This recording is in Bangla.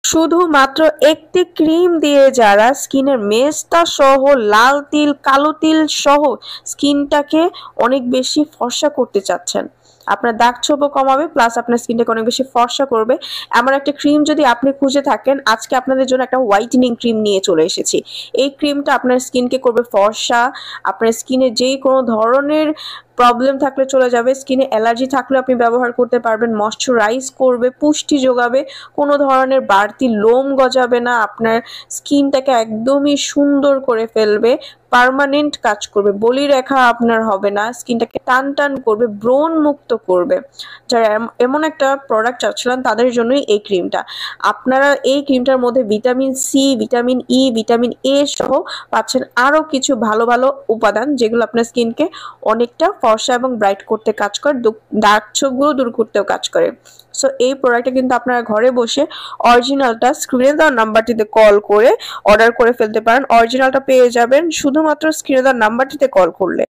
শুধুমাত্র একটি ক্রিম দিয়ে যারা স্কিনের মেস্তা সহ লাল তিল কালো তিল সহ স্কিনটাকে অনেক বেশি ফর্সা করতে চাচ্ছেন, আপনার দাগ ছোপও কমাবে প্লাস আপনার স্কিনটাকে অনেক বেশি ফর্সা করবে, এমন একটা ক্রিম যদি আপনি খুঁজে থাকেন, আজকে আপনাদের জন্য একটা হোয়াইটেনিং ক্রিম নিয়ে চলে এসেছি। এই ক্রিমটা আপনার স্কিনকে করবে ফর্সা, আপনার স্কিনে যেই কোনো ধরনের প্রবলেম থাকলে চলে যাবে, স্কিনে অ্যালার্জি থাকলে আপনি ব্যবহার করতে পারবেন, ময়শ্চারাইজ করবে, পুষ্টি যোগাবে, কোনো ধরনের বাড়তি লোম গজাবে না, আপনার স্কিনটাকে একদমই সুন্দর করে ফেলবে, পার্মানেন্ট কাজ করবে, বলি রেখা আপনার হবে না, স্কিনটাকে টান টান করবে, ব্রণ মুক্ত করবে। যারা এমন একটা প্রোডাক্ট চাচ্ছিলেন তাদের জন্যই এই ক্রিমটা। আপনারা এই ক্রিমটার মধ্যে vitamin C, vitamin E, vitamin A সহ পাচ্ছেন আরও কিছু ভালো ভালো উপাদান, যেগুলো আপনার স্কিনকে অনেকটা ফর্সা এবং ব্রাইট করতে কাজ করে, দাগ ছোপগুলো দূর করতেও কাজ করে। সো এই প্রোডাক্টটা কিন্তু আপনারা ঘরে বসে অরিজিনালটা স্ক্রিনে দেওয়া নাম্বারটিতে কল করে অর্ডার করে ফেলতে পারেন। অরিজিনালটা পেয়ে যাবেন শুধুমাত্র স্ক্রিনে দেওয়া নাম্বারটিতে কল করলে।